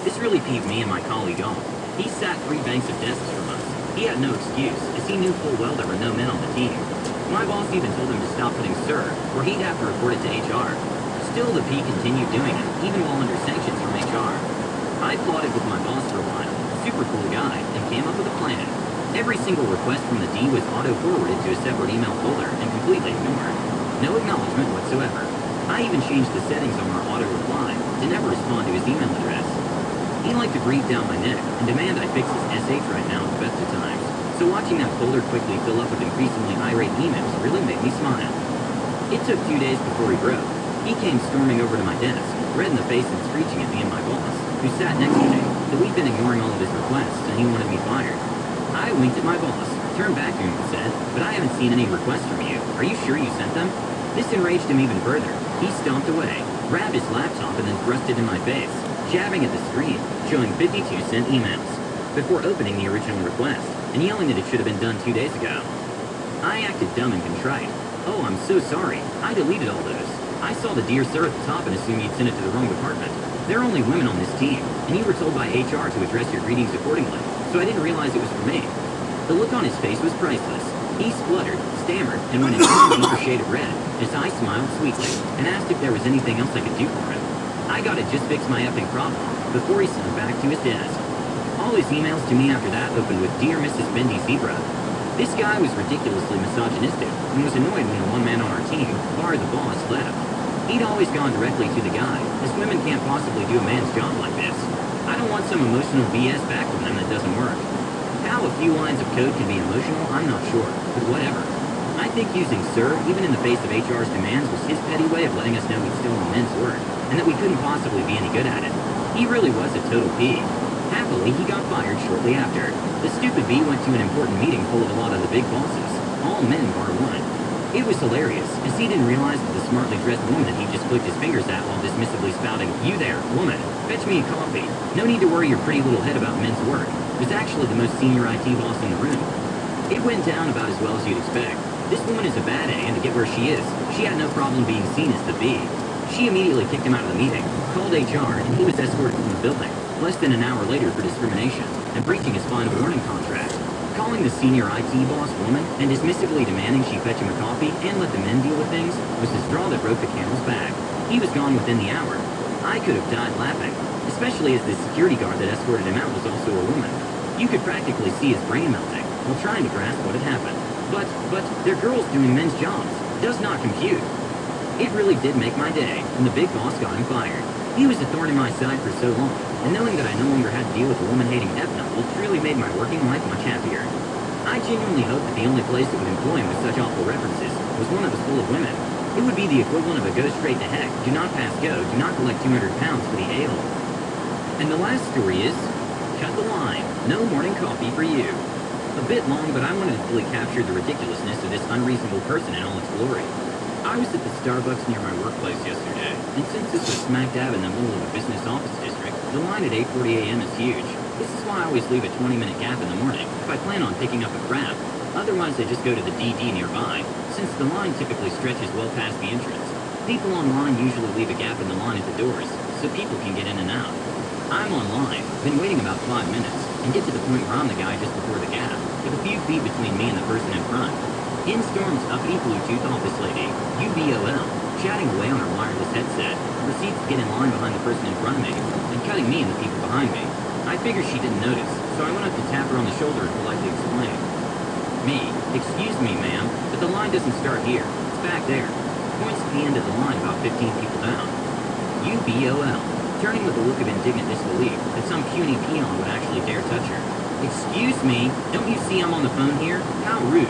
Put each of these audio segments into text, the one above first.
This really peeved me and my colleague off. He sat 3 banks of desks from us. He had no excuse, as he knew full well there were no men on the team. My boss even told him to stop putting sir, or he'd have to report it to HR. Still, the P continued doing it, even while under sanctions from HR. I plotted with my boss for a while, a super cool guy, and came up with a plan. Every single request from the D was auto-forwarded to a separate email folder and completely ignored. No acknowledgement whatsoever. I even changed the settings on our auto-reply to never respond to his email address. He liked to breathe down my neck and demand I fix his SH right now at the best of times. So watching that folder quickly fill up with increasingly irate emails really made me smile. It took 2 days before he broke. He came storming over to my desk, red in the face and screeching at me and my boss, who sat next to me, that we'd been ignoring all of his requests and he wanted me fired. I winked at my boss, turned back to him and said, "But I haven't seen any requests from you. Are you sure you sent them?" This enraged him even further. He stomped away, grabbed his laptop and then thrust it in my face, jabbing at the screen, showing 52-cent emails, before opening the original request and yelling that it should have been done 2 days ago. I acted dumb and contrite. "Oh, I'm so sorry. I deleted all those. I saw the Dear Sir at the top and assumed you'd sent it to the wrong department. There are only women on this team, and you were told by HR to address your greetings accordingly, so I didn't realize it was for me." The look on his face was priceless. He spluttered, stammered, and went into a deeper shade of red as I smiled sweetly and asked if there was anything else I could do for him. I got it just fixed my effing problem before he sent back to his desk. All his emails to me after that opened with "Dear Mrs. Bendy Zebra." This guy was ridiculously misogynistic and was annoyed when the one man on our team, bar the boss, left. He'd always gone directly to the guy, as women can't possibly do a man's job like this. I don't want some emotional BS back from them that doesn't work. How a few lines of code can be emotional, I'm not sure, but whatever. I think using sir, even in the face of HR's demands, was his petty way of letting us know he'd stolen men's work, and that we couldn't possibly be any good at it. He really was a total P. Happily, he got fired shortly after. The stupid B went to an important meeting full of a lot of the big bosses, all men bar one. It was hilarious, as he didn't realize that the smartly dressed woman that he just clicked his fingers at while dismissively spouting, "You there, woman, fetch me a coffee. No need to worry your pretty little head about men's work," was actually the most senior IT boss in the room. It went down about as well as you'd expect. This woman is a bad A, and to get where she is, she had no problem being seen as the B. She immediately kicked him out of the meeting, called HR, and he was escorted from the building, less than an hour later for discrimination, and breaching his final warning contract. Calling the senior IT boss woman, and dismissively demanding she fetch him a coffee and let the men deal with things, was the straw that broke the camel's back. He was gone within the hour. I could have died laughing, especially as the security guard that escorted him out was also a woman. You could practically see his brain melting, while trying to grasp what had happened. But, they're girls doing men's jobs. Does not compute. It really did make my day, when the big boss got him fired. He was a thorn in my side for so long, and knowing that I no longer had to deal with a woman-hating F-knuckle truly made my working life much happier. I genuinely hoped that the only place that would employ him with such awful references was one that was full of women. It would be the equivalent of a go straight to heck, do not pass go, do not collect 200 pounds for the a-hole. And the last story is, cut the line, no morning coffee for you. A bit long, but I wanted to fully capture the ridiculousness of this unreasonable person in all its glory. I was at the Starbucks near my workplace yesterday, and since this was smack dab in the middle of a business office district, the line at 8:40 a.m. is huge. This is why I always leave a 20-minute gap in the morning, if I plan on picking up a crab. Otherwise, I just go to the DD nearby, since the line typically stretches well past the entrance. People online usually leave a gap in the line at the doors, so people can get in and out. I'm online, been waiting about 5 minutes, and get to the point where I'm the guy just before the gap, with a few feet between me and the person in front. In storms uppity Bluetooth office lady, UBOL, chatting away on her wireless headset, proceeds to get in line behind the person in front of me, and cutting me and the people behind me. I figured she didn't notice, so I went up to tap her on the shoulder and politely explain. Me, excuse me, ma'am, but the line doesn't start here. It's back there. Points to the end of the line about 15 people down. UBOL, turning with a look of indignant disbelief that some puny peon would actually dare touch her. Excuse me, don't you see I'm on the phone here? How rude.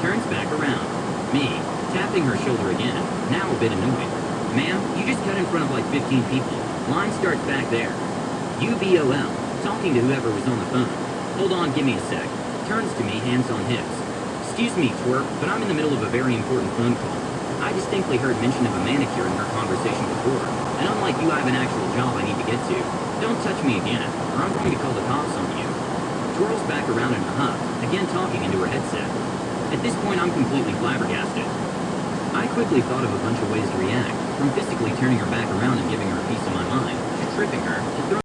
Turns back around. Me, tapping her shoulder again, now a bit annoyed. Ma'am, you just cut in front of like 15 people. Line starts back there. UBOL, talking to whoever was on the phone. Hold on, give me a sec. Turns to me, hands on hips. Excuse me, twerp, but I'm in the middle of a very important phone call. I distinctly heard mention of a manicure in our conversation before, and unlike you, I have an actual job I need to get to. Don't touch me again, or I'm going to call the cops on you. Twirls back around in a huff, again talking into her headset. At this point, I'm completely flabbergasted. I quickly thought of a bunch of ways to react, from physically turning her back around and giving her a piece of my mind, to tripping her, to throwing